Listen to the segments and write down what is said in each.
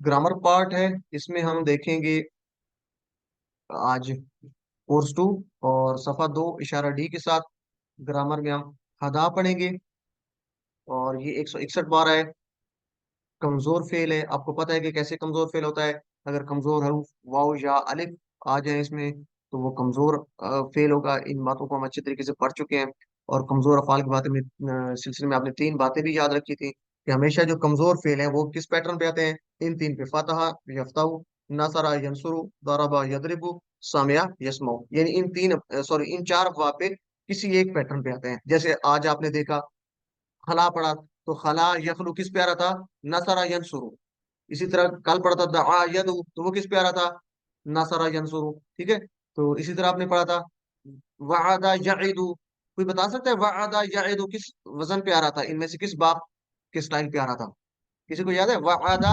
Grammar part है। इसमें हम देखेंगे आज कोर्स 2 और सफा 2 इशारा डी के साथ ग्रामर में हम हदा पढ़ेंगे। और ये 161 बार है। कमजोर फेल है, आपको पता है कि कैसे कमजोर फेल होता है। अगर कमजोर हरूफ वाव या अलिफ आ जाए इसमें तो वो कमजोर फेल होगा। इन बातों को हम अच्छे तरीके से पढ़ चुके हैं। और कमजोर अफाल की बातें में सिलसिले में आपने 3 बातें भी याद रखी थी कि हमेशा जो कमजोर फेल है वो किस पैटर्न पे आते हैं। इन 3 पे, फतहा यफ्ताहु, नसरा यंसुरु, दरबा यदरिबु, सामिया यस्माउ। यानी इन 3, इन 4 अफवाह पे किसी एक पैटर्न पे आते हैं। जैसे आज आपने देखा खला पढ़ा, तो खला यखलू किस पे आ रहा था? नसरा यंसुरु। इसी तरह कल पढ़ा था दआ यदु, तो वो किस पे आ रहा था? नसरा यंसुरु। ठीक है। तो इसी तरह आपने पढ़ा था वअदा यईदु। कोई बता सकता है वअदा यईदु किस वजन पे आ रहा था? इनमें से किस बाप के स्टाइल पे आ रहा था? किसी को याद है? वअदा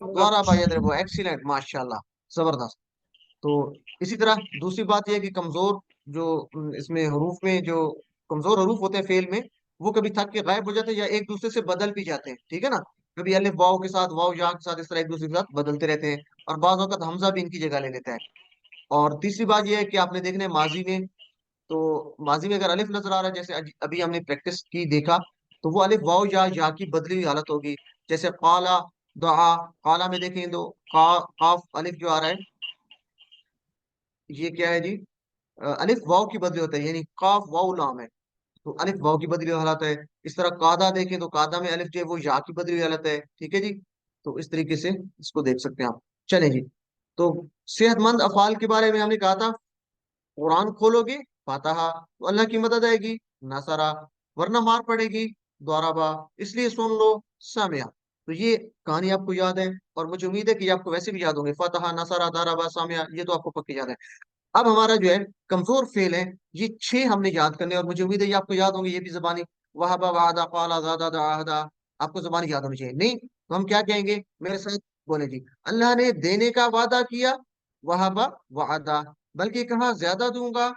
द्वारा यदरिबु, एक्सीलेंट, माशाल्लाह, जबरदस्त। तो इसी तरह दूसरी बात यह है कि कमजोर जो इसमें हरूफ में जो कमजोर हरूफ होते हैं फेल में, वो कभी थक के गायब हो जाते हैं या एक दूसरे से बदल भी जाते हैं। ठीक है ना? कभी अलिफ वाव के साथ, वाव या के साथ, इस तरह एक दूसरे के साथ बदलते रहते हैं। और बाज वक्त हमजा भी इनकी जगह ले लेता है। और तीसरी बात यह है कि आपने देखना है माजी में, तो माजी में अगर अलिफ नजर आ रहा है, जैसे अभी हमने प्रैक्टिस की देखा, तो वो अलिफ वाव या की बदली हुई हालत होगी। जैसे काला, दुआ, काला में देखें तो काफ अलिफ जो आ रहा है, ये क्या है जी? अलिफ वाव की बदली होता है, यानी काफ वाव लाम है, तो अलिफ वाव की बदली हुई हालत है। इस तरह कादा देखें तो कादा में अलिफ जो है वो या की बदली हुई हालत है। ठीक है जी। तो इस तरीके से इसको देख सकते हैं आप। चलें जी। तो सेहतमंद अफाल के बारे में हमने कहा था, कुरान खोलोगे फातहा तो अल्लाह की मदद आएगी, नसरा, वरना मार पड़ेगी, द्वाराबा, इसलिए सुन लो, सामिया। तो ये कहानी आपको याद है और मुझे उम्मीद है कि आपको वैसे भी याद होंगे, फतहा, नसरा, दाराबा, सामिया, ये तो आपको पक्के याद है। अब हमारा जो है कमजोर फेल है, ये 6 हमने याद करने हैं और मुझे उम्मीद है ये आपको याद होंगे। ये भी जबानी, वहाबा, वादा, काला, ज़ादा, दाहदा, आपको जबानी याद होनी चाहिए। नहीं तो हम क्या कहेंगे? मेरे साथ बोले जी। अल्लाह ने देने का वादा किया, वहाबा, वादा, बल्कि कहा ज्यादा दूंगा,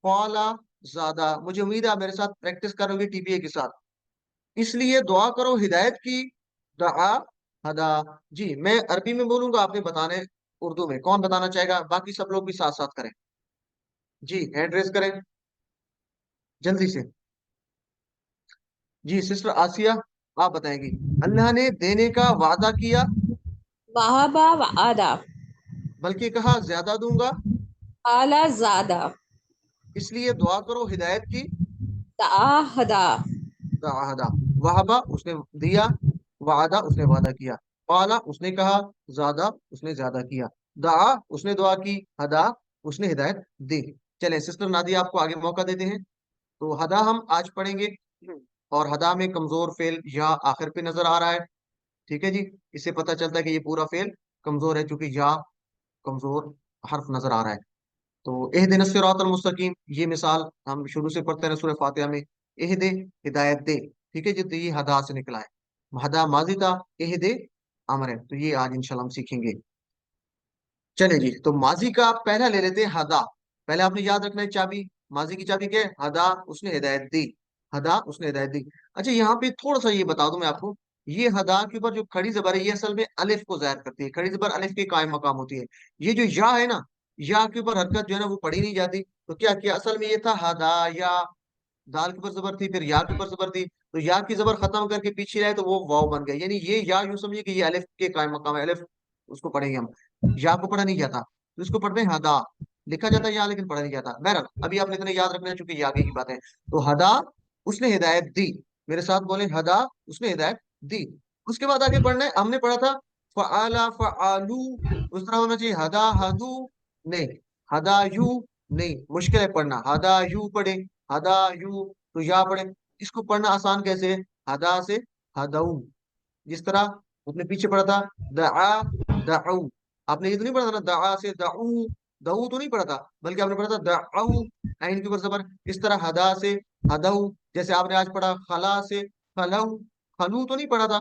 काला, ज्यादा। मुझे उम्मीद है आप मेरे साथ प्रैक्टिस करोगे टीपीए के साथ। इसलिए दुआ करो हिदायत की, दुआ हदा। जी मैं अरबी में बोलूंगा, आपने बताना है उर्दू में। कौन बताना चाहेगा? बाकी सब लोग भी साथ साथ करें। जी हैंड रेस करें जल्दी से। जी सिस्टर आसिया, आप बताएंगी। अल्लाह ने देने का वादा किया, वहाबा वादा बल्कि कहा ज्यादा दूंगा, आला ज़ादा इसलिए दुआ करो हिदायत की, ताहदा हदा। वहाबा उसने दिया, वादा उसने वादा किया, पाला उसने कहा, ज्यादा उसने ज्यादा किया, दआ उसने दुआ की, हदा उसने हिदायत दी। चले सिस्टर नादिया, आपको आगे मौका देते हैं। तो हदा हम आज पढ़ेंगे। और हदा में कमजोर फेल या आखिर पे नजर आ रहा है। ठीक है जी। इससे पता चलता है कि ये पूरा फेल कमजोर है, क्योंकि या कमजोर हर्फ नजर आ रहा है। तो एहदिन सिरातल मुस्तकीम, ये मिसाल हम शुरू से पढ़ते हैं सूरह फातिहा में। एहदे, हिदायत दे। ठीक है जी। तो ये हदा से निकला है। हदा माजी था, एहदे अमर है। तो ये आज इंशाल्लाह हम सीखेंगे। चले जी। तो माजी का पहला ले लेते हैं, हदा। पहले आपने याद रखना है चाबी, माजी की चाबी क्या है? हदा उसने हिदायत दी, हदा उसने हिदायत दी। अच्छा यहाँ पे थोड़ा सा ये बता दूं मैं आपको, ये हदा के ऊपर जो खड़ी जबर है, ये असल में अलिफ को जाहिर करती है। खड़ी जबर अलिफ के कायम मकाम होती है। ये जो या है ना, या के ऊपर हरकत जो है ना वो पढ़ी नहीं जाती। तो क्या किया असल में? ये था हदा या, दाल के ऊपर जबर थी, फिर या के ऊपर जबर थी, तो या की जबर खत्म करके पीछे रहे तो वो वाव बन गया। यानी ये या यूं समझिए कि ये अलिफ के कायम मकाम है। अलिफ उसको पढ़ेंगे हम, या को पढ़ा नहीं जाता, तो इसको पढ़ते हैं हदा। लिखा जाता है यहाँ लेकिन पढ़ा नहीं जाता। बहरहाल अभी आपने इतने याद रखना है क्योंकि ये आगे की बात है। तो हदा उसने हिदायत दी, मेरे साथ बोले, हदा उसने हिदायत दी। उसके बाद आगे पढ़ना है, हमने पढ़ा था फ़आला फ़आलू, उस तरह होना चाहिए, हदा हदू नहीं, हदा यू नहीं, मुश्किल है पढ़ना। हदा यू पढ़े, हदा यू, तो या पढ़े। इसको पढ़ना आसान कैसे है? हदा से हदऊ, जिस तरह आपने पीछे पढ़ा था दआ दऊ। आपने ये तो नहीं पढ़ा था ना, दआ से दऊ, दऊ तो नहीं पढ़ा था, बल्कि आपने पढ़ा था दऊ, आइन के ऊपर जबर। इस तरह हदा से हदऊ, जैसे आपने आज पढ़ा खला से खलऊ, खलू तो नहीं पढ़ा था।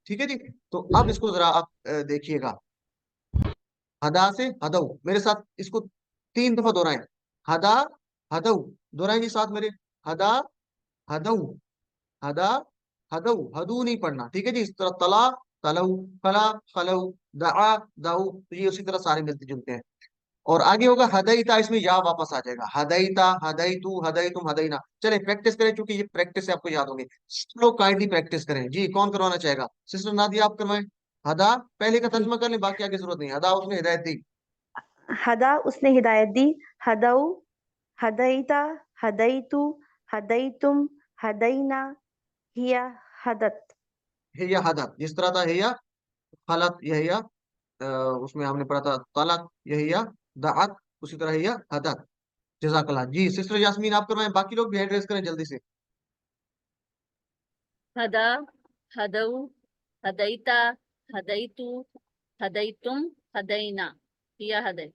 ठीक है जी। तो अब इसको जरा आप देखिएगा, हदा से हदऊ, मेरे साथ इसको 3 दफा दोहराएं। हदा हदऊ, दोहराएं जी साथ मेरे। हदा हदऊ, हदा हदऊ, हदू नहीं पढ़ना, ठीक है जी। इस तरह तला, तलऊ, खला, खलऊ, दआ, दाऊ, तो ये उसी तरह सारे मिलते जुलते हैं। और आगे होगा हदईता, इसमें या वापस आ जाएगा, हदईता, हदई तू, हदई तुम, हदईना। चले प्रैक्टिस करें, क्योंकि ये प्रैक्टिस से आपको याद होंगे। सब लोग काइंडली प्रैक्टिस करें जी। कौन करवाना चाहेगा? सिस्टर नादिया, आप करवाएं। हदा पहले का जी। तर्जमा कर लें, बाकी आगे जरूरत नहीं। हदा उसने हिदायत दी। हदा उसने हिदायत दी, हदऊ, हदईता, हदईतु, हदईतुम, हदईना, हिया हदत। है या हदत, जिस तरह था है या खलत, यह या उसमें हमने पढ़ा था तलक, यह या दाअत, उसी तरह है या हदत। जजाकल्लाह जी। सिस्टर यास्मीन, आप करवाएं, बाकी लोग भी हैंड रेस करें जल्दी से। हदा, हदऊ, हदैता, हदैतु, हदैतुम, हदैना, हिया हदै।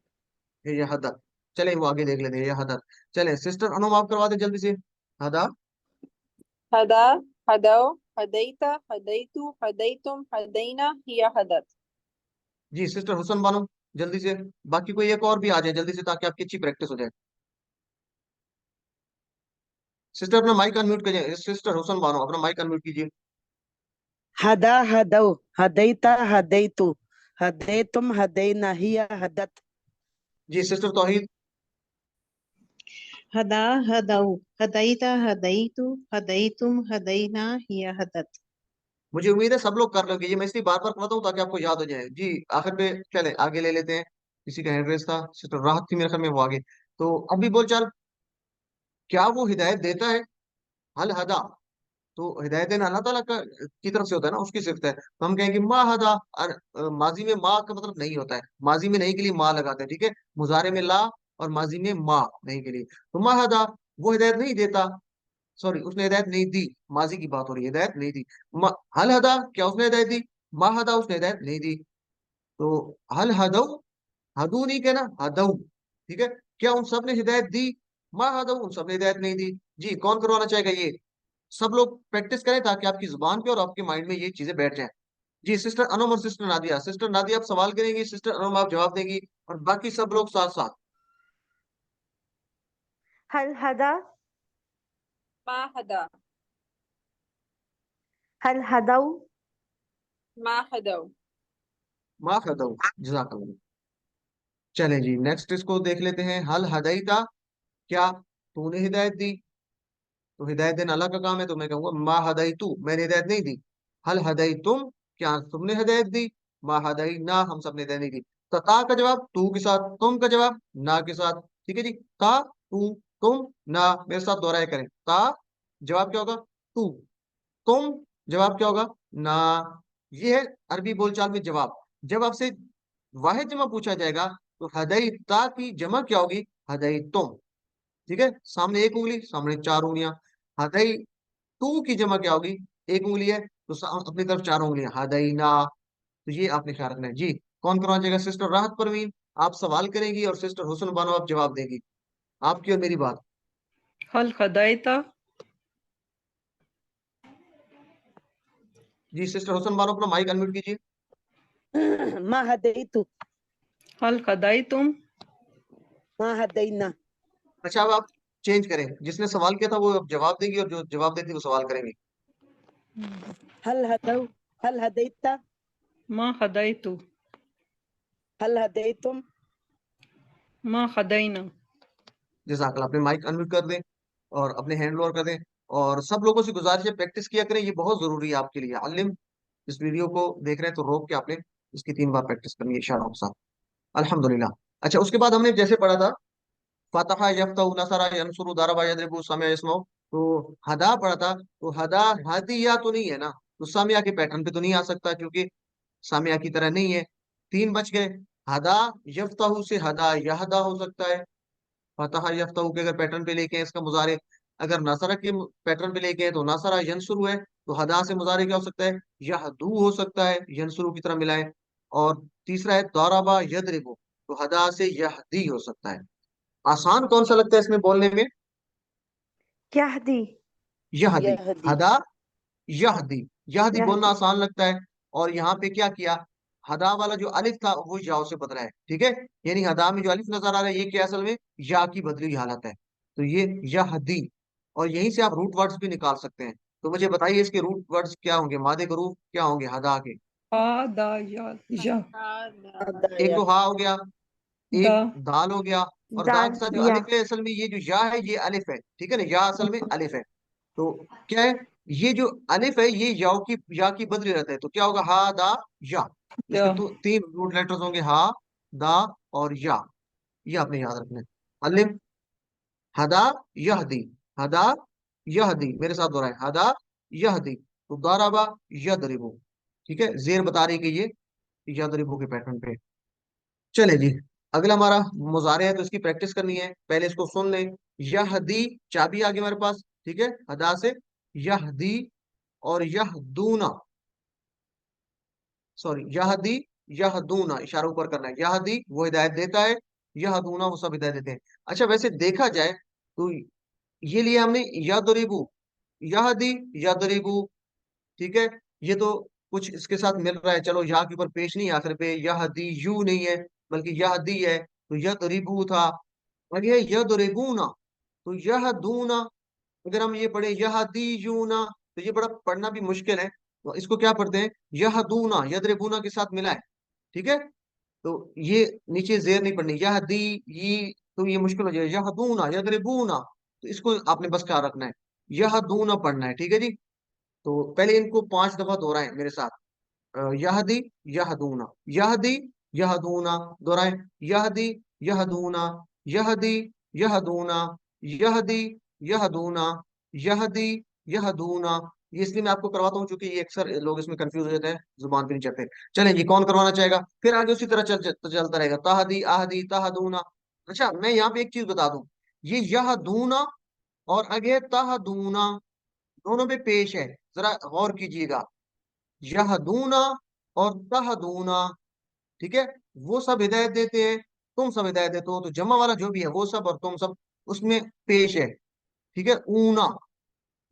है या हदत। चले वो आगे देख लेते हैं, या हदत। चले सिस्टर अनुम, आप करवा दे जल्दी से। हदा। हदा, हदौ, हदैता, हदैतु, हदैतुम, हदैना, हिया हदत। जी सिस्टर हुसन बानो, जल्दी से। बाकी कोई एक और भी आ जाए जल्दी से, ताकि आपकी अच्छी प्रैक्टिस हो जाए। सिस्टर अपना माइक अनम्यूट कीजिए, सिस्टर हुसन बानो अपना माइक अनम्यूट कीजिए। हदा हदौ, हदैता हदैतु, हदैतुम, हदैना, हिया हदत। जी सिस्टर तौहीद। हदा हदऊ, हदैता हदैतु, हदैतुम, हदैना, हिया हदत। मुझे उम्मीद है सब लोग कर लोगे, ये मैं इसलिए बार बार कहता हूँ ताकि आपको याद हो जाए जी। आखिर पे चले आगे ले लेते हैं। किसी का हैंड रेस था, सिस्टर राहत थी मेरे ख्याल में, वो आगे। तो अभी बोल चाल, क्या वो हिदायत देता है? हल हदा, तो हिदायत देना अल्लाह ताला का की तरफ से होता है ना, उसकी सिफत है। तो हम कहेंगे मा हदा। माजी में मा का मतलब नहीं होता है, माजी में नहीं के लिए मा लगाते हैं, ठीक है। मुजारे में ला, और माजी में मा नहीं के लिए। तो मा हदा, वो हिदायत नहीं देता। सॉरी, उसने हिदायत नहीं दी, माजी की बात हो रही है, हिदायत नहीं दी। हल हदा, क्या उसने हिदायत दी? मा हदा, उसने हिदायत नहीं दी। तो हल हदऊ, हदू नहीं कहना, हदऊ, ठीक है। क्या उन सब ने हिदायत दी? मा हदऊ, उन सब ने हिदायत नहीं दी। जी कौन करवाना चाहेगा ये? सब लोग प्रैक्टिस करें, ताकि आपकी जुबान पे और आपके माइंड में ये चीजें बैठ जाएं। जी सिस्टर अनम और सिस्टर नादिया, सिस्टर नादिया आप सवाल करेंगी, सिस्टर अनम आप जवाब देंगी, और बाकी सब लोग साथ साथ। हल हदा, मा हदा, हल हदऊ, मा हदौ। मा खदऊ, जज़ाकल्लाह। चलें जी, नेक्स्ट इसको देख लेते हैं। हल हदैता, क्या तूने हिदायत दी? तो हिदायत देना अल्लाह का काम है, तो मैं कहूंगा मा हदई तू, मैंने हिदायत नहीं दी। हल हदई तुम, क्या तुमने हिदायत दी? मा हदई ना, हम सबने हिदायत नहीं दी। तो ता का जवाब तू के साथ, तुम का जवाब ना के साथ, ठीक है जी। ता, तू, तुम, ना, मेरे साथ दोहराए करें। ता जवाब क्या होगा? तू। तुम जवाब क्या होगा? ना। ये है अरबी बोलचाल में जवाब। जब आपसे वाहिद जमा पूछा जाएगा, तो हदई ता की जमा क्या होगी? हदई तुम, ठीक है। सामने एक उंगली, सामने चार उंगलियां। हदई टू की जमा क्या होगी? एक उंगली है, तो अपनी तरफ चार उंगलियां, हदैना। तो ये आपने ख्याल रखना है जी। कौन करवा जाएगा? सिस्टर राहत परवीन, आप सवाल करेंगी, और सिस्टर हुसन बानो आप जवाब देगी। आपकी और मेरी बात। हल हदायता, जी सिस्टर हुसन बानो अपना माइक अनम्यूट कीजिए। मा हदैतु, हल हदायतुम, मा हदैना। अच्छा, अब आप चेंज करें, जिसने सवाल किया था वो अब जवाब देगी, और जो जवाब देती वो सवाल करेंगे। हल हदौ, हल हदैता, मा हदायतु, हल हदैतुम। मा हदैना। जज़ाकल्लाह, अपने माइक अनम्यूट कर दें, और अपने हैंड लोअर कर दें। और सब लोगों से गुजारिश है, प्रैक्टिस किया करें, ये बहुत जरूरी है आपके लिए। अलिम, इस वीडियो को देख रहे हैं तो रोक के आपने इसकी 3 बार प्रैक्टिस करनी है इशारों के साथ। अल्हम्दुलिल्लाह। अच्छा, उसके बाद हमने जैसे पढ़ा था, फतहा, यफ्तहु, नसरा, यंसुरु, दरबा, यदरिबु, समिअ, यस्मउ। तो हदा पढ़ा था, तो हदा हदिया तो नहीं है ना, तो सामिया के पैटर्न पे तो नहीं आ सकता, क्योंकि सामिया की तरह नहीं है। 3 बच गए। हदा यफ्तहु से हदा यहदा हो सकता है। फतहा यफ्तहु के अगर पैटर्न पे लेके हैं इसका मुजारे, अगर नसरा के पैटर्न पे लेके हैं तो नसरा यंसुरु है। तो हदा से मुजारे क्या हो सकता है? यहदू हो सकता है, यंसुरु की तरह मिलाए। और तीसरा है दौराबा यदरिबु, तो हदा से यहदी हो सकता है। आसान कौन सा लगता है इसमें बोलने में? यहदी, यहदी। यहदी। हदा, यहदी, यहदी बोलना यहदी। आसान लगता है। और यहाँ पे क्या किया? हदा वाला जो अलिफ था वो या से बदला है, ठीक है। यानी हदा में जो अलिफ नजर आ रहा है, ये क्या असल में या की बदली हुई हालत है। तो ये यहदी। और यहीं से आप रूट वर्ड्स भी निकाल सकते हैं। तो मुझे बताइए इसके रूट वर्ड्स क्या होंगे, मादे के रूप क्या होंगे हदा के? आदा या एक तो हा हो गया, दा एक दाल हो गया, और दाल दाल के साथ जो या अलिफ है, असल में ये जो या है ये अलिफ है, ठीक है ना, या असल में अलिफ है। तो क्या है, ये जो अलिफ है ये या की बदली रहता है, तो क्या होगा, हा दा या। इसके या तो तीन रूट लेटर्स होंगे, हा, दा और या। ये आपने याद रखना है। अलिफ, हदा, यहदी, हदा, यहदी, मेरे साथ दोहराए, हदा, यहदी। तो दाराबा, यदरिबु, ठीक है, जेर बता रही कि ये यदरिबु के पैटर्न पे। चले जी, अगला हमारा मुजारे है, तो इसकी प्रैक्टिस करनी है, पहले इसको सुन लें। यहदी, चाबी आ गई हमारे पास, ठीक है, हदा से यहदी, और यहदूना, सॉरी, यहदी, यहदूना, इशारा ऊपर करना है, यहदी वो हिदायत देता है, यहदूना वो सब हिदायत देते हैं। अच्छा, वैसे देखा जाए तो ये लिया हमने यदरिबु, यहदी, यदरिबु, ठीक है। ये तो कुछ इसके साथ मिल रहा है, चलो यहाँ के ऊपर पेश नहीं, आखिर पे यहदी यू नहीं है, बल्कि यहदी है, तो यदरिबु था। और ये यदरिबूना, तो यहदूना, अगर हम ये पढ़े यहदीयूना, तो ये बड़ा पढ़ना भी मुश्किल है, तो इसको क्या पढ़ते हैं, यहदूना, यदरिबूना के साथ मिला है, ठीक है। तो ये नीचे जेर नहीं पढ़नी, यहदी ये, तो ये मुश्किल हो जाएगा, यहदूना, यदरिबूना, तो इसको आपने बस क्या रखना है, यहदूना पढ़ना है, ठीक है जी। तो पहले इनको 5 दफा दोहराएं मेरे साथ। यहदी, यहदूना, यहदी, यहदूना, दोहराएं, यहदी, यहदूना, यहदी, यहदूना, यहदी, यहदूना, यहदी, यहदूना। ये इसलिए मैं आपको करवाता हूँ क्योंकि ये अक्सर लोग इसमें कंफ्यूज हो जाते हैं, जुबान पे नहीं चढ़ते। चलें जी, कौन करवाना चाहेगा, फिर आगे उसी तरह चलता रहेगा, ताहदी, आहदी, ताहदूना। अच्छा, मैं यहाँ पे एक चीज बता दूं, ये यहदूना और आगे ताहदूना दोनों पे पेश है, जरा गौर कीजिएगा। यहदूना और तहदूना, ठीक है, वो सब हिदायत देते हैं, तुम सब हिदायत देते हो, तो जमा वाला जो भी है वो सब और तुम सब उसमें पेश है, ठीक है, ऊना।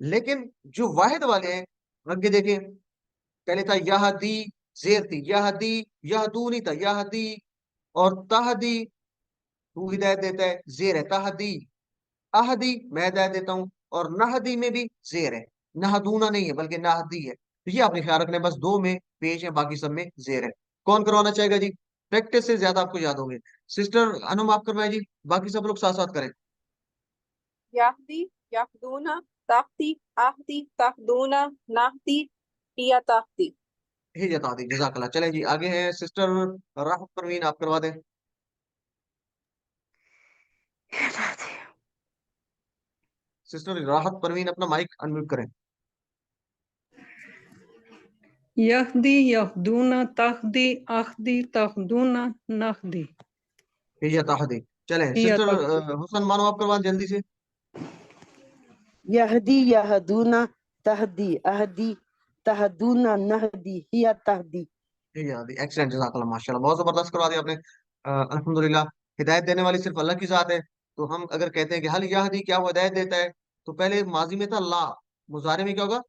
लेकिन जो वाहिद वाले हैं, आगे देखें, पहले था यहदी, जेर थी, यहदी, यहदूनी था, यहदी, और तहदी, तू हिदायत देता है, जेर है, तहदी, अहदी, मैं हिदायत देता हूँ, और नहदी में भी जेर है, नहदूना नहीं है बल्कि नहदी है। तो ये आपने ख्याल रखना है, बस दो में पेश है, बाकी सब में जेर है। कौन करवाना चाहेगा जी, प्रैक्टिस से ज्यादा आपको याद होंगे। सिस्टर अनुम आप करवाए जी, बाकी सब लोग साथ साथ करें। यहदी, यहदूना, तहदी, आहदी, तहदूना, नहदी, हिया तहदी। ही जता दी, जजाकल्ला। चले जी, आगे है सिस्टर राहत परवीन, आप करवा दें। सिस्टर राहत परवीन, अपना माइक अनम्यूट करें। यहदी यहदूना तहदी आहदी तहदूना नहदी ही जता दी। चले हिया सिस्टर तहदी हुसन मानो, आप करवा दें जल्दी से। यहदी यहदूना तहदी अहदी तहदूना नहदी हिया तहदी। एक्सीलेंट, जज़ाकल्लाह, माशाल्लाह, बहुत जबरदस्त करवा दिया आपने। अल्हम्दुलिल्लाह, हिदायत देने वाली सिर्फ अल्लाह की जात है। तो हम अगर कहते हैं कि हल याहदी, क्या वो हिदायत देता है, तो पहले माजी में था ला, मुजारे में क्या होगा,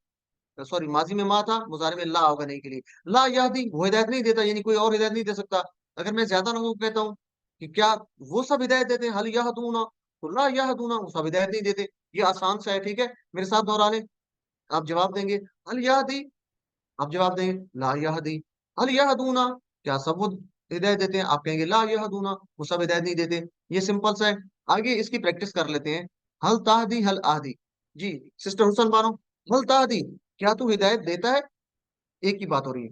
सॉरी, माजी में मा था, मुजारे में ला होगा नहीं के लिए, ला याहदी, वो हिदायत नहीं देता, यानी कोई और हिदायत नहीं दे सकता। अगर मैं ज्यादा लोगों को कहता हूँ कि क्या वो सब हिदायत देते हैं, हल याहदूना, तो ला याहदूना, वो सब हिदायत नहीं देते। ये आसान सा है, ठीक है, मेरे साथ दोहरा लें। आप जवाब देंगे हल याहदी, आप जवाब देंगे ला यहदी। हल यहदूना, क्या सब वो हिदायत देते हैं, आप कहेंगे ला यहदूना, वो सब हिदायत नहीं देते। ये सिंपल सा है। आगे इसकी प्रैक्टिस कर लेते हैं। हल ताहदी, हल आहदी। जी, सिस्टर हुसन बानो, हल ताहदी, क्या तू हिदायत देता है, एक ही बात हो रही है,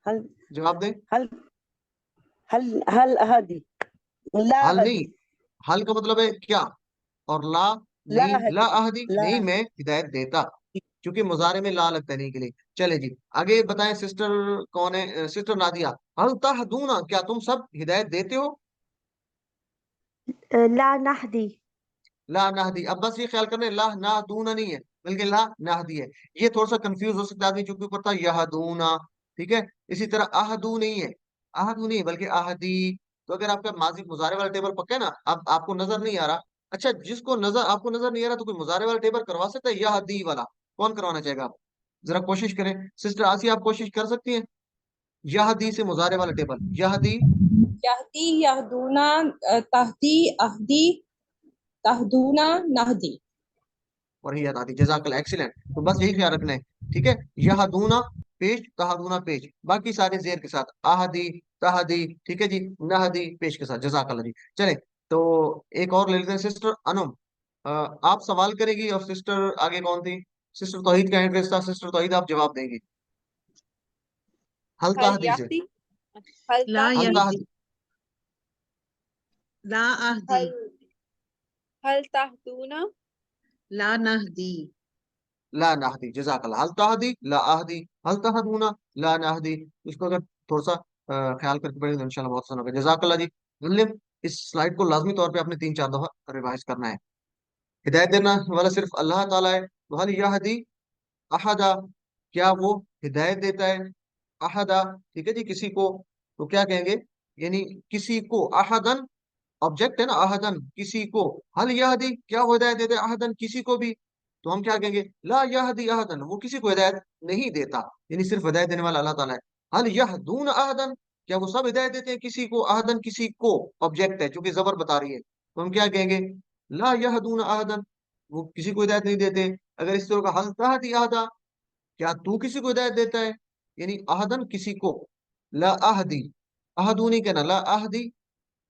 हल जवाब दें। हल हल हल अहदी ला हल अहदी नहीं, हल का मतलब है क्या, और ला ला नहीं, ला अहदी आहदी ला नहीं, मैं अहदी। हिदायत देता, क्योंकि मुजारे में ला लगता है नहीं के लिए। चले जी, आगे बताएं सिस्टर कौन है, सिस्टर नादिया। हल तहदूना, क्या तुम सब हिदायत देते हो, ला नहदी। ला नाहदी। अब बस ये ख्याल करना है, ला नाहदूना नहीं है, बल्कि ला नाहदी है। ये थोड़ा सा कंफ्यूज हो सकता है आदमी, चूंकि ऊपर था यहदूना, ठीक है। इसी तरह आहदू नहीं है, आहदू नहीं है बल्कि आहदी। तो अगर आपका माजी मुजारे वाला टेबल पक्का है ना, अब आपको नजर नहीं आ रहा, अच्छा, जिसको नजर, आपको नजर नहीं आ रहा, तो कोई मुजारे वाला टेबल करवा सकता है, यहदी वाला, कौन करवाना चाहेगा आप, जरा कोशिश करें। सिस्टर आसिया, आप कोशिश कर सकती हैं, यहदी से मुजारे वाला टेबल, यहदी, यहदी यहदूना तहदी अहदी तहदूना नहदी। और हिया ताती। जजाकल्लाह, एक्सीलेंट। तो बस यही ख्याल रखना है, ठीक है। यहदूना पेश, तहदूना पेश, बाकी सारे जेर के साथ, आहदी, तहदी, ठीक है जी, नहदी पेश के साथ। जजाकल्लाह जी। चले, तो एक और ले लेते हैं, सिस्टर अनुम। आप सवाल करेगी, और सिस्टर आगे कौन थी? सिस्टर तौहीद का एड्रेस था, सिस्टर तौहीद आप जवाब देंगी हल हल तहदी से। याहदी हल ला हल ताहदी यहदी, तहदी, ला अहदी, हल हल ताहदूना ला नहदी, ला नाहदी। जजाकल्लाह। हल तहदी, ला आहदी, हल तहदूना, ला नाहदी। इसको अगर थोड़ा सा ख्याल करके पढ़ेंगे तो इंशाल्लाह बहुत आसान होगा। जजाकल्लाह जी। मुल्लिम, इस स्लाइड को लाजमी तौर पे आपने 3-4 दफा रिवाइज करना है। हिदायत देना वाला सिर्फ अल्लाह ताला है। तो हल यहदी अहदा, क्या वो हिदायत देता है? अहदा, ठीक है जी, किसी को। तो क्या कहेंगे? यानी किसी को, अहदन ऑब्जेक्ट है ना, अहदन किसी को। हल यहदी, क्या वो हिदायत देता है? अहदन किसी को भी। तो हम क्या कहेंगे? ला यहदी अहदन, वो किसी को हिदायत नहीं देता, यानी सिर्फ हिदायत देने वाला अल्लाह ताला है। हल यहदून अहदन, क्या वो सब हिदायत देते हैं किसी को? अहदन किसी को ऑब्जेक्ट है, चूंकि जबर बता रही है, तो हम क्या कहेंगे? ला यहदून अहदन, वो किसी को हिदायत नहीं देते। अगर इस तरह का, हल तहदी अहदा, क्या तू किसी को हिदायत देता है? यानी अहदन किसी को, ला अहदी, अहदू नहीं कहना, ला अहदी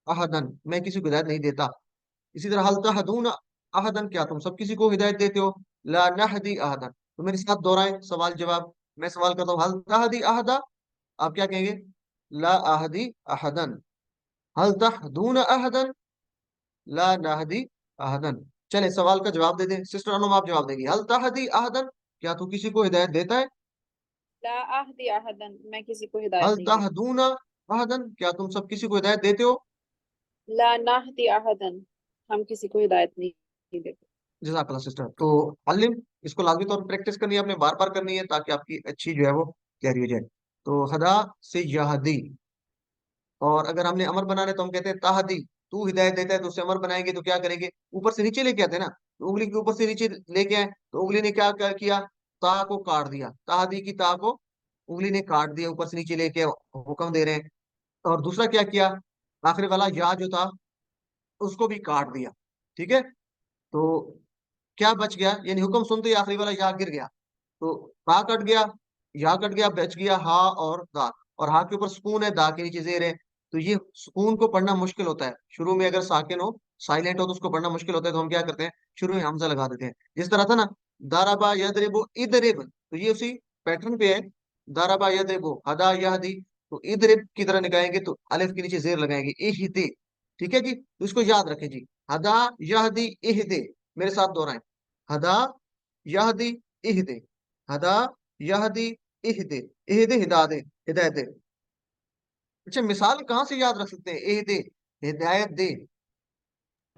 अहदन, मैं किसी को हिदायत नहीं देता। इसी तरह हल तहदून अहदन, क्या तुम सब किसी को हिदायत देते हो? ला नहदी अहदन। तो मेरे साथ दोहराए सवाल जवाब। मैं सवाल करता हूँ, हल तहदी अहदा, आप क्या कहेंगे? ला अहदी अहदन। हल तहदून अहदन, ला नहदी अहदन। चले, सवाल का जवाब दे दें। सिस्टर अनुम, आप जवाब देंगी, हल तहदी अहदन, क्या तू किसी को हिदायत देता है? ला अहदी अहदन, मैं किसी को हिदायत हल नहीं देती। तहदूना अहदन, क्या तुम सब किसी को हिदायत देते हो? ला नाहदी अहदन, हम किसी को हिदायत नहीं देते। जज़ाकल्लाह सिस्टर। तो अलिम, इसको लाजमी तौर पर प्रैक्टिस करनी है, आपने बार बार करनी है, ताकि आपकी अच्छी जो है वो तैयारी हो जाए। तो हदा से यहदी, और अगर हमने अमर बनाने तो हम कहते हैं ताहदी, तू हिदायत देता है, तो उससे अमर बनाएंगे तो क्या करेंगे? ऊपर से नीचे लेके आते हैं ना, तो उंगली के ऊपर से नीचे लेके आए, तो उंगली ने क्या क्या किया? ता को काट दिया, ताहदी की ता को उंगली ने काट दिया, ऊपर से नीचे लेके हुक्म दे रहे हैं। और दूसरा क्या किया? आखिरी वाला या जो था, उसको भी काट दिया, ठीक है। तो क्या बच गया? यानी हुक्म सुनते ही आखिरी वाला या गिर गया, तो ता कट गया, या कट गया, बच गया हा और दा। और हा के ऊपर सुकून है, दा के नीचे जेर है। तो ये सुकून को पढ़ना मुश्किल होता है शुरू में, अगर साकिन हो, साइलेंट हो, तो उसको पढ़ना मुश्किल होता है, तो हम क्या करते हैं? शुरू में हमजा लगा देते हैं। जिस तरह था ना, दाराबा यदरिबु इदरिब, तो ये उसी पैटर्न पे है। दाराबा यदरिबु, हदा यहदी, तो इदरिब की तरह निकालेंगे, तो अलिफ के नीचे जेर लगाएंगे, इहदे, ठीक है जी। तो इसको याद रखें जी, हदा यहदी इहदे। मेरे साथ दोहराएं, हदा यहदी इहदे, हदा यहदी इहदे, इहदे हिदायत, हिदायत दे। अच्छा, मिसाल कहाँ से याद रख सकते हैं? इहदे, हिदायत दे।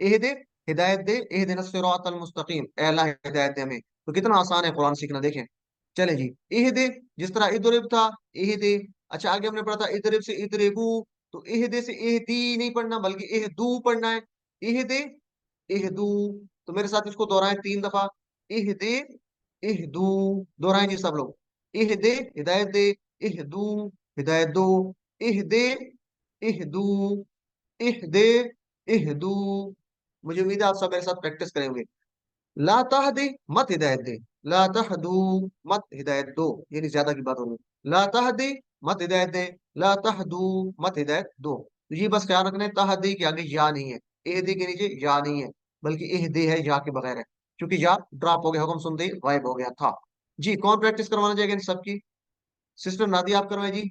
इहदे, हिदायत दे, इहदिना सिरातल मुस्तकीम, ए अल्लाह हिदायत दे हमें। तो कितना आसान है कुरान सीखना, देखें। चले जी, इहदे, जिस तरह इदरिब था, इहदे। अच्छा, आगे हमने पढ़ा था इदरिब से इदरिबू, तो इहदे से इहदी नहीं पढ़ना, बल्कि इहदू पढ़ना है। इहदे, इहदू। तो मेरे साथ इसको दोहराएं 3 दफा, इहदे, इहदू। दोहराएं जी सब लोग, इहदे, हिदायत दे, इहदू, हिदायत दो, इहदे, इहदू, इहदे, इहदू। मुझे उम्मीद है आप सब मेरे साथ प्रैक्टिस करेंगे। ला तहदी, मत हिदायत दे, ला तहदू, मत हिदायत दो, यानी ज्यादा की बात होगी। ला तहदी, मत हिदायत दे, ला तहदू, मत हिदायत दो। तो ये बस ख्याल रखना है, तहदी के आगे या नहीं है, एहदी के नीचे या नहीं है, बल्कि एहदे है, या के बगैर है, क्योंकि या ड्रॉप हो गया, हुक्म सुनते ही गायब हो गया था। जी, कौन प्रैक्टिस करवाना चाहेगा इन सबकी? सिस्टर नादिया, आप करवाएं जी,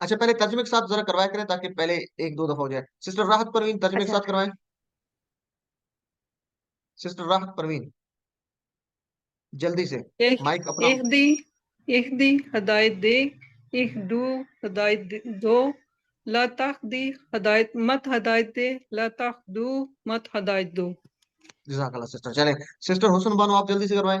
अच्छा, पहले तर्जमे के साथ जरा करवाया करें, ताकि पहले 1-2 दफा हो जाए। सिस्टर राहत परवीन, तर्जमे के अच्छा साथ करवाएं। सिस्टर राहत परवीन, जल्दी से, एक माइक अपना। इहदी इहदी हदायत दे, इहदू दो, ला तहदी हदायत मत हदायत दे, ला तहदू मत हदायत दो। जज़ाकल्लाह सिस्टर। चले, सिस्टर हुस्न बानो, आप जल्दी से करवाएं।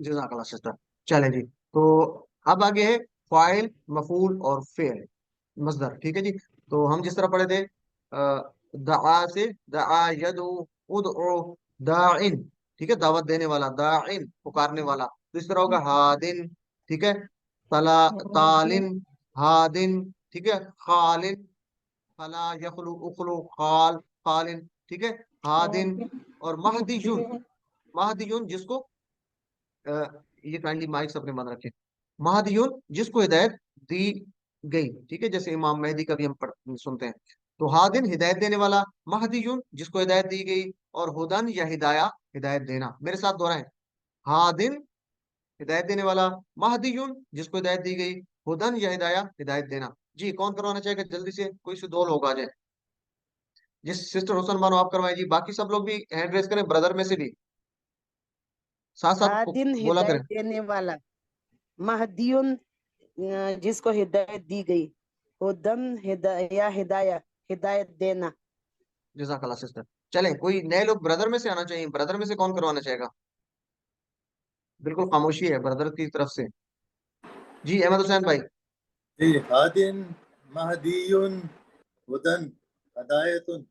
जज़ाकल्लाह सिस्टर। चले जी, तो अब आगे है फाइल, मफूल और फेल, मजदर, ठीक है जी। तो हम जिस तरह पढ़े थे, दआ से दआ यदू, उदउ दाइन, ठीक है, दावत देने वाला, दाइन पुकारने वाला, तो इस तरह होगा हादिन, ठीक है, तला तालिन, हादिन, ठीक है, खालिन, फला यखलु उखलु खाल, खालिन, ठीक है, हादिन। और महदीयुन, महदीयुन जिसको ये काइंडली माइक्स अपने बंद रखें, महदीयुन जिसको हिदायत दी गई, ठीक है, जैसे इमाम मेहदी का भी हम सुनते हैं। तो हादिन हिदायत देने वाला, महदीयुन जिसको हिदायत दी गई, और हुदन या हिदाया हिदायत देना। मेरे साथ दोहराएं, हादिन हिदायत देने वाला, महदीयुन जिसको हिदायत दी गई, हुदन या हिदाया हिदायत देना। जी कौन करवाना चाहेगा जल्दी से, कोई से दो लोग आ जाए। जिस सिस्टर हुसन बानो आप करवाएं जी, बाकी सब लोग भी हैंड रेस करें, ब्रदर में से भी साथ साथ हादिन बोला हिदायत करें। देने वाला, महदियुन जिसको हिदायत दी गई, हुदन या हिदाया हिदायत देना। जज़ाकल्लाह सिस्टर। चलें, कोई नए लोग ब्रदर में से आना चाहिए, ब्रदर में से कौन करवाना चाहेगा? बिल्कुल खामोशी है ब्रदर की तरफ से। जी अहमद हुसैन भाई। जी, हादिन, महदीयुन, हुदन, हदायतुन।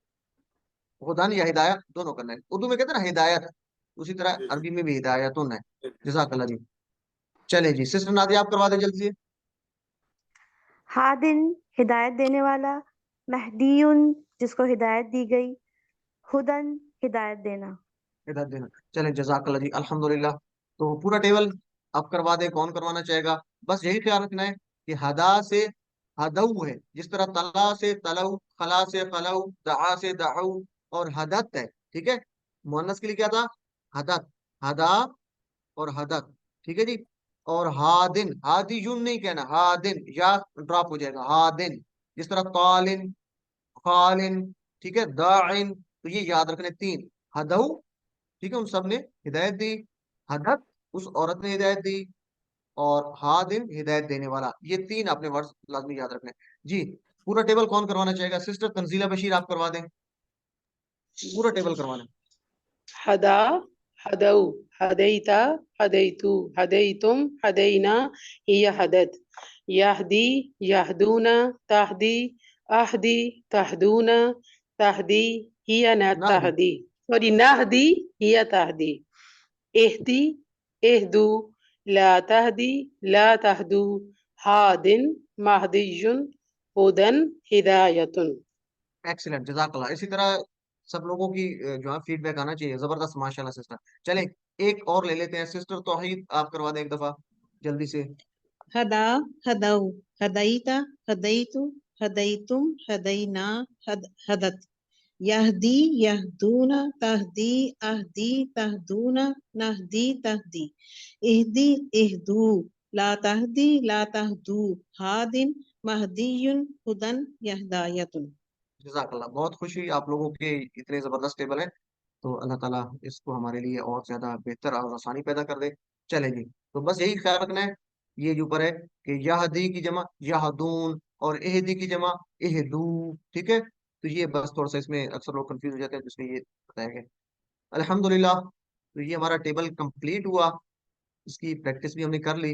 हुदान या हिदायत दोनों करना है, उर्दू में कहते हैं ना हिदायत, उसी तरह जी अरबी में भी हिदायतुन है। जी। जज़ाकल्लाह जी। चले जी सिस्टर नादिया आप करवा दें जल्दी से। हादिन हिदायत देने वाला, महदीयुन जिसको हिदायत दी गई, हुदन हिदायत देना। हिदायत देना। चलें जज़ाकल्लाह जी, अल्हम्दुलिल्लाह। तो पूरा टेबल आप करवा दें, कौन करवाना चाहेगा? बस यही ख्याल रखना है कि हदा से हदऊ है, जिस तरह तला से तलऊ, खला से खलऊ, दआ से दऊ, और हदत है, ठीक है। मुअन्नस के लिए क्या था? हदत, हदा और हदत, ठीक है जी। और हादिन, हादियुन नहीं कहना, हादिन या ड्रॉप हो जाएगा, हादिन जिस तरह तालिन, खालिन, ठीक है, दाइन। तो ये याद रखने तीन, हदऊ, ठीक है, उन सब ने हिदायत दी, हदत उस औरत ने हिदायत दी, और हादिन हिदायत देने वाला। ये तीन आपने वर्ड्स लाजमी याद रखने। जी पूरा टेबल कौन करवाना चाहेगा? सिस्टर तंजीला बशीर आप करवा दें, पूरा टेबल करवाना। हदा, हदऊ, हदैता, हदैतु, हदैतुम, हदैना, हिय हदत, यहदी, यहदूना, तहदी, अहदी, तहदूना, तहदी, हिय न नाहदी, तहदी, सॉरी नहदी, हिय तहदी, इहदी, इहदू, ला तहदी, ला तहदू, हादिन, महदियुन, हुदन, हिदायतुन। एक्सीलेंट, जजाकल्लाह। इसी तरह सब लोगों की जो है फीडबैक आना चाहिए, जबरदस्त माशाल्लाह सिस्टर। चलें एक और ले लेते हैं, सिस्टर तौहीद आप करवा दें एक दफा जल्दी से। हदा, हदऊ, हदैता, हदैतु, हदैतुम, हदैना, हदत, यहदी, यहदूना, तहदी, अहदी, तहदूना, नहदी, तहदी, इहदी, इहदू, ला तहदी, ला तहदू, हादिन, महदीयुन, हुदन, यहदायतुन। जजाकल्लाह, बहुत खुशी आप लोगों के इतने जबरदस्त टेबल हैं। तो अल्लाह ताला इसको हमारे लिए और ज्यादा बेहतर और आसानी पैदा कर दे। चले जी, तो बस यही ख्याल रखना है, ये जो ऊपर है कि यहदी की जमा यहदून, और एहदी की जमा एहदू, ठीक है। तो ये बस थोड़ा सा इसमें अक्सर लोग कंफ्यूज हो जाते हैं, तो इसलिए ये बताया गया। अल्हम्दुलिल्लाह, तो ये हमारा टेबल कंप्लीट हुआ, इसकी प्रैक्टिस भी हमने कर ली।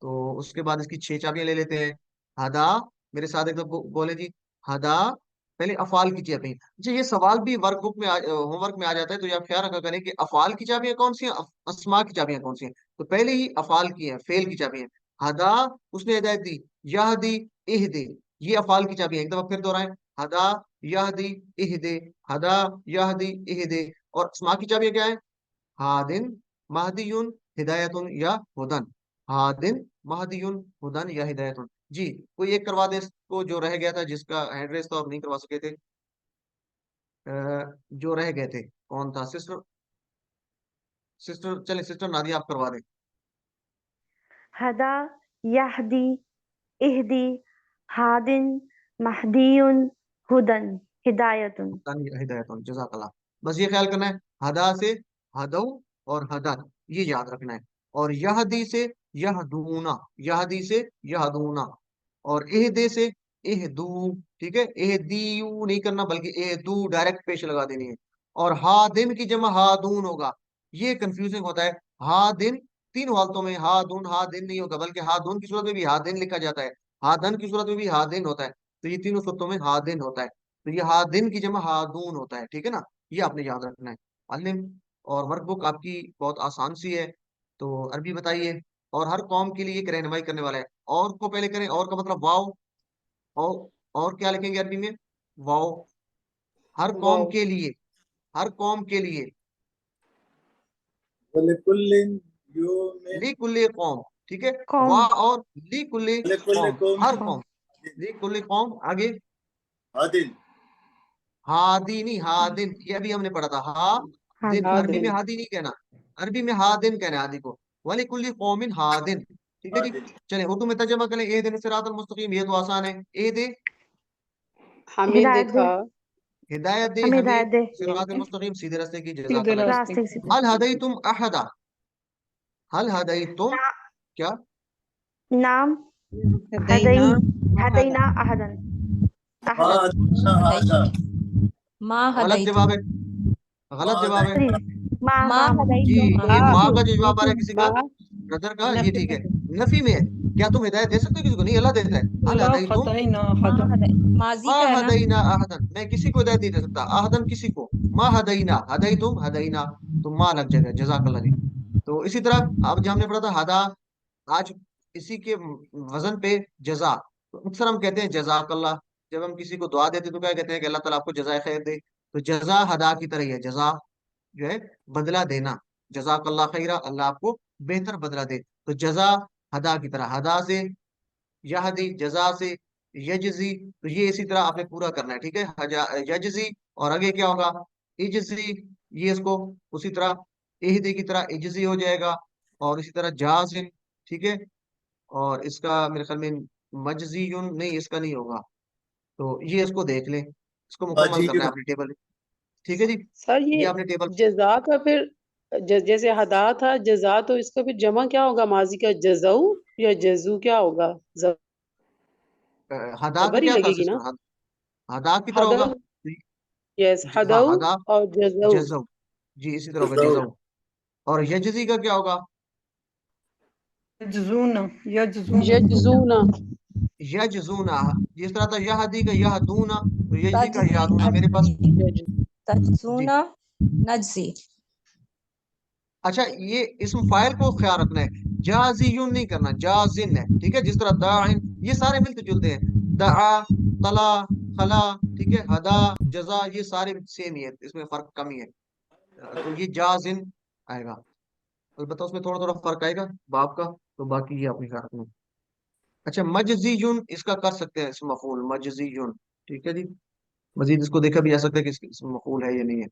तो उसके बाद इसकी छह चाबियां ले लेते हैं। हदा, मेरे साथ एक तो बोले जी, हदा, पहले अफाल की चाबियां। अच्छा ये सवाल भी वर्कबुक में होमवर्क में आ जाता है, तो ये आप ख्याल रखा करें कि अफाल की चाबियां कौन सी हैं, अस्मा की चाबियां कौन सी हैं। तो पहले ही अफाल की है, फेल की चाबियां। हदा उसने हिदायत दी, यह दी, इह दे, ये अफाल की चाबियां। एक दफा फिर दोहराएं, हदा, यह दी, इह दे, हदा, यह दी, इह दे। और अस्मा की चाबियां क्या है? हादिन, महदियुन, हिदायतुन या हुदन। हादिन, महदियुन, हुदन या हिदायतुन। जी कोई एक करवा दे इसको, जो रह गया था, जिसका हैंड रेस तो आप नहीं करवा सके थे। जो रह गए थे कौन था? सिस्टर, सिस्टर चले सिस्टर नादिया आप करवा दें। हदा, यहदी, इहदी, हादिन, महदीयुन, हुदन, हिदायतुन। हुदन या हिदायतुन, जज़ाकल्लाह। बस ये ख्याल करना है, हदा से हदऊ और हदत, ये याद रखना है। और यहदी से यहदूना, यहदी से यहदूना, और एहदे से एहदू, ठीक है। एहदीयू नहीं करना, बल्कि एहदू डायरेक्ट पेश लगा देनी है। और हादिन की जमा हादून होगा, ये कंफ्यूजिंग होता है। हादिन तीन हालतों में हादून हादिन नहीं होगा, बल्कि हादून की सूरत में भी हादिन लिखा जाता है, हादन की सूरत में भी हादिन होता है। तो ये तीनों सूरतों में हादिन होता है। तो ये हादिन की जमा हादून होता है, ठीक है ना, ये आपने याद रखना है। अलिम और वर्कबुक आपकी बहुत आसान सी है। तो अरबी बताइए, और हर कौम के लिए एक रहनुमाई करने वाला है। और को पहले करें, और का मतलब वाव। और क्या लिखेंगे अरबी में? वाव। हर कौम वाओ के लिए, हर कौम के लिए, वलिकुल्लिन यौमिन ली कुल्ले कौम, ठीक है। कौम वाह और ली कुल्ले वलिकुल्लि कौम, हर कौमिन कौम कौम, ली कुल्ले कौम। आगे हादिन। हादी नहीं हादिन, ये अभी हमने पढ़ा था हा हाँ दिन। दिन अरबी में हादिन हादी नहीं कहना, अरबी में हादिन कहना है हादी को। वाली कुल्ली कौमिन हादिन, ठीक है जी। हादिन चले उर्दू में तर्जमा करें। ए दिन सिरातल मुस्तकीम, ये तो आसान है। ए दे, हमें हिदायत दे, देखा हिदायत दे हमें हमें, हिदायत दे सिरातल मुस्तकीम, सीधे रास्ते की, सीधे जज़ाकल्लाह खैर। रास्ते रास्ते की। से। हल हदैतुम अहदा, हल हदैतुम, ना, क्या? नाम हदैना हदई, अहदा हदैना अहदन, मा अहदन। हदना आदा मा गलत हदैतुम जवाब है, मा गलत जवाब है हदैना सॉरी, माँ मा माँ जी। हदैतुम ये मा माँ का जो जवाब आ रहा है किसी का, मा ब्रदर का, ये नफी ठीक है। में नफी में है। क्या तुम हिदायत दे सकते हो किसी को? नहीं, अल्लाह देता है। हल ला हदैतुम हदैना मा हदा। हदै माजी मा का है ना। हदैना अहदन, मैं किसी को हिदायत नहीं दे सकता। अहदन किसी को, मा हदैना, हदैतुम हदैना, तो माँ लग जाएगा, जज़ाकल्लाह जी। तो इसी तरह अब जो हमने पढ़ा था हदा, आज इसी के वजन पे जजा। तो अक्सर हम कहते हैं जज़ाकल्लाह, जब हम किसी को दुआ देते हैं तो क्या कहते हैं कि अल्लाह ताला आपको जज़ाए खैर दे। तो जजा हदा की तरह ही है, जजा जो है बदला देना। जज़ाकल्लाह खैरा, अल्लाह आपको बेहतर बदला दे। तो जजा हदा की तरह, हदा से यहदी, जजा से यजजी, तो ये इसी तरह आपने पूरा करना है, ठीक है। यजजी, और आगे क्या होगा? इजजी, ये इसको उसी तरह इहदी की तरह इजजी हो जाएगा। और इसी तरह जाजिम, ठीक है। और इसका मेरे ख्याल में मजजीयुन, नहीं इसका नहीं होगा। तो ये इसको देख लें, इसको मुकम्मल करना है हाजियुन आपने टेबल, ठीक है जी। सर ये ये आपने टेबल, जजा का फिर जैसे हदा था जजा, तो इसका फिर जमा क्या होगा माजी का? जजाऊ या जजू क्या होगा? हदा का जबर ही क्या था लगेगी ना। सिस्टर? हदा की तरह होगा। हदऊ, यस हाँ हदऊ हदा, और जजऊ। जज़ऊ, जी इसी तरह होगा जज़ाउ जज़ऊ। और यजजी का क्या होगा? यजजूना यजजूना यजजूना यजजूना, जिस तरह था यहदी का यहदूना, तो यजदी का तजजी यादूना मेरे पास। अजजी यज जी। तजूना नजजी। अच्छा, ये इसम फाइल को ख्याल रखना है, जाजियुन नहीं करना, जाजिन है, ठीक है। जिस तरह दाइन, ये सारे मिलते जुलते हैं। दआ, तला, खला, ठीक है। हदा, जजा, ये सारे सेम ही है, इसमें फर्क कम ही है। तो ये जाजिन आएगा। अलबत्ता उसमें थोड़ा थोड़ा फर्क आएगा बाप का। तो बाकी ये अपनी ख्याल रखना। अच्छा, मजजीयुन इसका कर सकते हैं इसम मफूल, मजजीयुन, ठीक है जी। मजीद इसको देखा भी जा सकता है कि इसम मफूल है या नहीं है।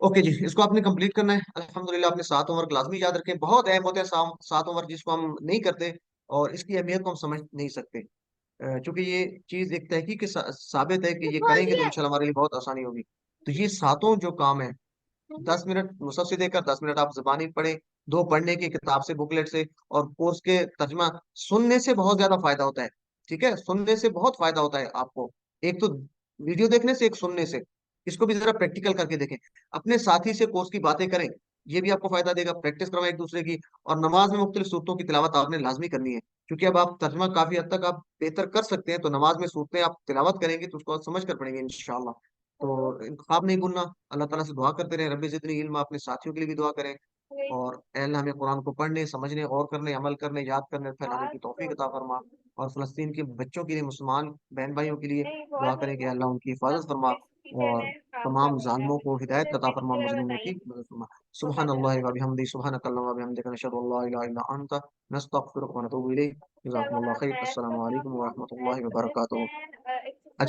ओके जी, इसको आपने कंप्लीट करना है। अल्हम्दुलिल्लाह, आपने 7 होमवर्क लाजमी याद रखें, बहुत अहम होते हैं 7 होमवर्क, जिसको हम नहीं करते और इसकी अहमियत को हम समझ नहीं सकते। चूंकि ये चीज एक तहकीक के साबित है कि ये करेंगे तो इंशाल्लाह हमारे लिए बहुत आसानी होगी। तो ये सातों जो काम है, 10 मिनट मुसहफ से देकर 10 मिनट आप जबानी पढ़े, 2 पढ़ने की किताब से, बुकलेट से, और कोर्स के तर्जमा सुनने से बहुत ज्यादा फायदा होता है, ठीक है। सुनने से बहुत फायदा होता है आपको, एक तो वीडियो देखने से, एक सुनने से। इसको भी जरा प्रैक्टिकल करके देखें, अपने साथी से कोर्स की बातें करें, ये भी आपको फायदा देगा। प्रैक्टिस करवाएं एक दूसरे की। और नमाज में मुख्तलिफ सूरतों की तिलावत आपने लाजमी करनी है, क्योंकि अब आप तर्जमा काफी हद तक आप बेहतर कर सकते हैं, तो नमाज में सूरतें आप तिलावत करेंगे तो उसको आप समझ कर पढ़ेंगे इंशाल्लाह। तो ख्वाब नहीं भूलना, अल्लाह ताला से दुआ करते रहे, रब्बी ज़िदनी इल्मा, अपने साथियों के लिए भी दुआ करें। और ए अल्लाह हमें कुरान को पढ़ने, समझने, गौर करने, अमल करने, याद करने, फैलाने की तौफीक अता फरमा। और फ़लस्तीन के बच्चों के लिए, मुसलमान बहन भाइयों के लिए दुआ करें कि अल्लाह उनकी हिफाजत फरमा, और तमाम जालिमों को हिदायत अता फरमा, मुज़लिमों की मदद फरमा। सुब्हान अल्लाहि व बिहम्दिही, सुब्हानक अल्लाहुम्मा व बिहम्दिका, नशहदु अल्ला इलाहा इल्ला अंता, नस्तगफिरुका व नतूबु इलैक। जज़ाकुमुल्लाहु खैर। अस्सलामु अलैकुम व रहमतुल्लाहि व बरकातुहू।